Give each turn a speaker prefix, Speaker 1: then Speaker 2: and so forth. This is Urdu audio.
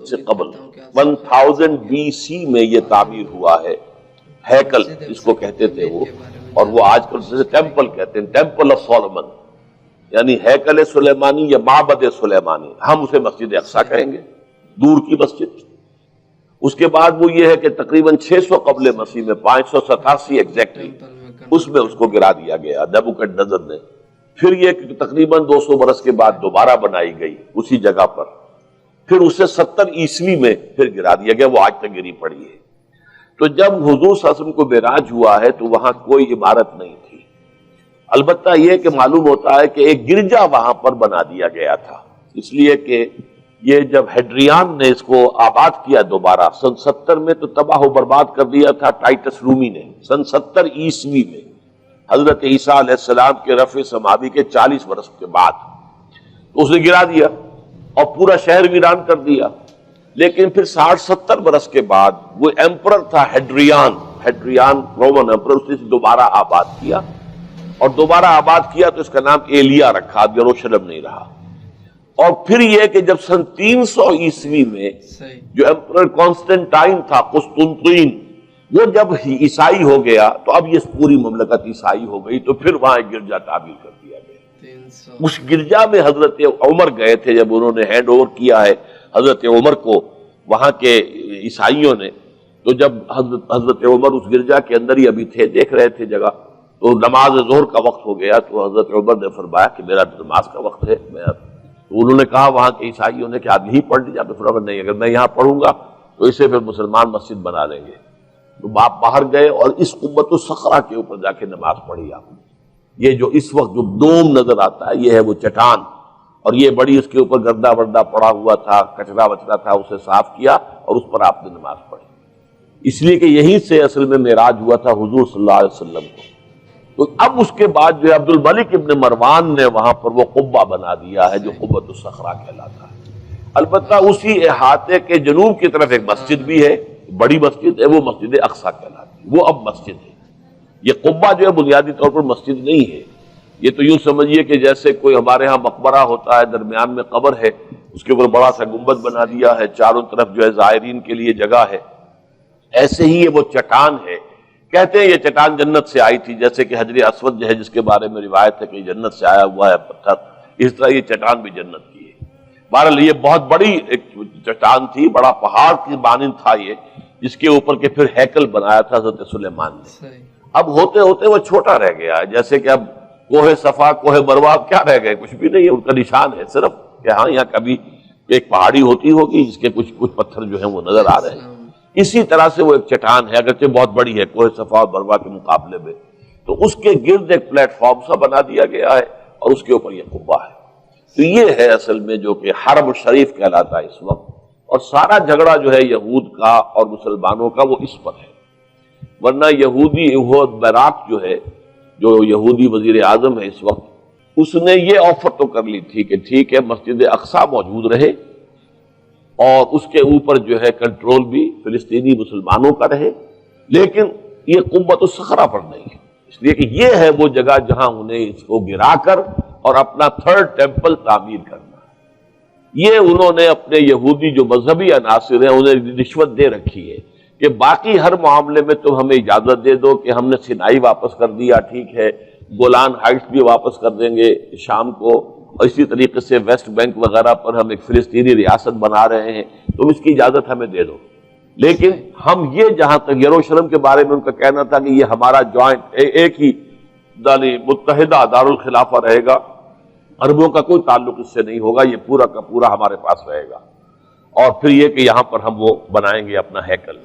Speaker 1: سے قبل 1000 BC میں یہ تعمیر ہوا ہے، ہیکل جس کو کہتے تھے وہ، اور وہ آج کل جسے ٹیمپل کہتے ہیں، ٹیمپل آف سولومن، یعنی ہیکل سلیمانی یا معبد سلیمانی، ہم اسے مسجد اقصی کہیں گے، دور کی مسجد۔ اس کے بعد وہ یہ ہے کہ تقریباً 600 قبل مسیح میں 587 ایگزیکٹلی اس میں اس کو گرا دیا گیا نیبوکڈنیزر نے۔ پھر یہ کہ تقریباً 200 برس کے بعد دوبارہ بنائی گئی اسی جگہ پر، پھر اسے 70 عیسوی میں پھر گرا دیا گیا، وہ آج تک گری پڑی ہے۔ تو جب حضور صلی اللہ علیہ وسلم کو معراج ہوا ہے تو وہاں کوئی عمارت نہیں تھی، البتہ یہ کہ معلوم ہوتا ہے کہ ایک گرجا وہاں پر بنا دیا گیا تھا، اس لیے کہ یہ جب ہیڈریان نے اس کو آباد کیا دوبارہ سن 70 میں تو تباہ و برباد کر دیا تھا ٹائٹس رومی نے سن 70 عیسوی میں، حضرت عیسیٰ علیہ السلام کے رفع سماوی کے 40 برس کے بعد اس نے گرا دیا اور پورا شہر ویران کر دیا۔ لیکن پھر 60-70 برس کے بعد وہ ایمپرر تھا ہیڈریان رومن ایمپرر، اس نے دوبارہ آباد کیا، اور دوبارہ آباد کیا تو اس کا نام ایلیا رکھا، اب یروشلم نہیں رہا۔ اور پھر یہ کہ جب سن 300 عیسوی میں جو ایمپرر کانسٹنٹائن تھا قسطنطین، وہ جب عیسائی ہو گیا تو اب یہ پوری مملکت عیسائی ہو گئی، تو پھر وہاں ایک گرجا تعمیر کر دیا گیا۔ اس گرجا میں حضرت عمر گئے تھے، جب انہوں نے ہینڈ اوور کیا ہے حضرت عمر کو وہاں کے عیسائیوں نے، تو جب حضرت عمر اس گرجا کے اندر ہی ابھی تھے، دیکھ رہے تھے جگہ، تو نماز ظہر کا وقت ہو گیا، تو حضرت عمر نے فرمایا کہ میرا نماز کا وقت ہے، تو انہوں نے کہا وہاں کے عیسائیوں نے کہ آپ یہی پڑھ لیجیے، تو فرمایا نہیں، اگر میں یہاں پڑھوں گا تو اسے پھر مسلمان مسجد بنا لیں گے۔ تو باپ باہر گئے اور اس قبۃ الصخرہ کے اوپر جا کے نماز پڑھی آپ نے۔ یہ جو اس وقت جو دوم نظر آتا ہے یہ ہے وہ چٹان، اور یہ بڑی اس کے اوپر گردہ وردہ پڑا ہوا تھا، کچرا وچرا تھا، اسے صاف کیا اور اس پر آپ نے نماز پڑھی، اس لیے کہ یہیں سے اصل میں معراج ہوا تھا حضور صلی اللہ علیہ وسلم کو۔ تو اب اس کے بعد جو عبد الملک ابن مروان نے وہاں پر وہ قبہ بنا دیا ہے جو قبۃ الصخرہ کہلاتا ہے۔ البتہ اسی احاطے کے جنوب کی طرف ایک مسجد بھی ہے، بڑی مسجد ہے، وہ مسجد اقصی کہلاتی ہے، وہ اب مسجد ہے۔ یہ قبہ جو ہے بنیادی طور پر مسجد نہیں ہے، یہ تو یوں سمجھیے کہ جیسے کوئی ہمارے ہاں مقبرہ ہوتا ہے، درمیان میں قبر ہے، اس کے اوپر بڑا سا گنبد بنا دیا ہے، چاروں طرف جو ہے زائرین کے لیے جگہ ہے، ایسے ہی یہ وہ چٹان ہے۔ کہتے ہیں یہ چٹان جنت سے آئی تھی، جیسے کہ حجر اسود جو ہے جس کے بارے میں روایت ہے کہ جنت سے آیا ہوا ہے پتھر، اس طرح یہ چٹان بھی جنت کی ہے۔ بہرحال یہ بہت بڑی ایک چٹان تھی، بڑا پہاڑ کی مانند تھا یہ، جس کے اوپر کے پھر ہیکل بنایا تھا حضرت سلیمان نے۔ اب ہوتے ہوتے وہ چھوٹا رہ گیا ہے، جیسے کہ اب کوہ صفا کوہ مروہ کیا رہ گئے، کچھ بھی نہیں ہے، ان کا نشان ہے صرف کہ ہاں یہاں کبھی ایک پہاڑی ہوتی ہوگی جس کے کچھ پتھر جو ہیں وہ نظر آ رہے ہیں۔ اسی طرح سے وہ ایک چٹان ہے، اگرچہ بہت بڑی ہے کوہ صفا اور مروہ کے مقابلے میں، تو اس کے گرد ایک پلیٹ فارم سا بنا دیا گیا ہے اور اس کے اوپر یہ قبہ ہے۔ تو یہ ہے اصل میں جو کہ حرم شریف کہلاتا ہے اس وقت، اور سارا جھگڑا جو ہے یہود کا اور مسلمانوں کا وہ اس پر ہے، ورنہ یہودی براک جو ہے، جو یہودی وزیر اعظم ہے اس وقت، اس نے یہ آفر تو کر لی تھی کہ ٹھیک ہے مسجد اقصی موجود رہے اور اس کے اوپر جو ہے کنٹرول بھی فلسطینی مسلمانوں کا رہے، لیکن یہ قبۃ الصخرہ پر نہیں ہے، اس لیے کہ یہ ہے وہ جگہ جہاں انہیں اس کو گرا کر اور اپنا تھرڈ ٹیمپل تعمیر کرنا ہے۔ یہ انہوں نے اپنے یہودی جو مذہبی عناصر ہیں انہیں رشوت دے رکھی ہے کہ باقی ہر معاملے میں تم ہمیں اجازت دے دو کہ ہم نے سینائی واپس کر دیا، ٹھیک ہے، گولان ہائٹس بھی واپس کر دیں گے شام کو، اور اسی طریقے سے ویسٹ بینک وغیرہ پر ہم ایک فلسطینی ریاست بنا رہے ہیں، تم اس کی اجازت ہمیں دے دو، لیکن ہم یہ جہاں تک یروشلم کے بارے میں ان کا کہنا تھا کہ یہ ہمارا جوائنٹ ایک ہی متحدہ دارالخلافہ رہے گا، عربوں کا کوئی تعلق اس سے نہیں ہوگا، یہ پورا کا پورا ہمارے پاس رہے گا، اور پھر یہ کہ یہاں پر ہم وہ بنائیں گے اپنا ہیکل۔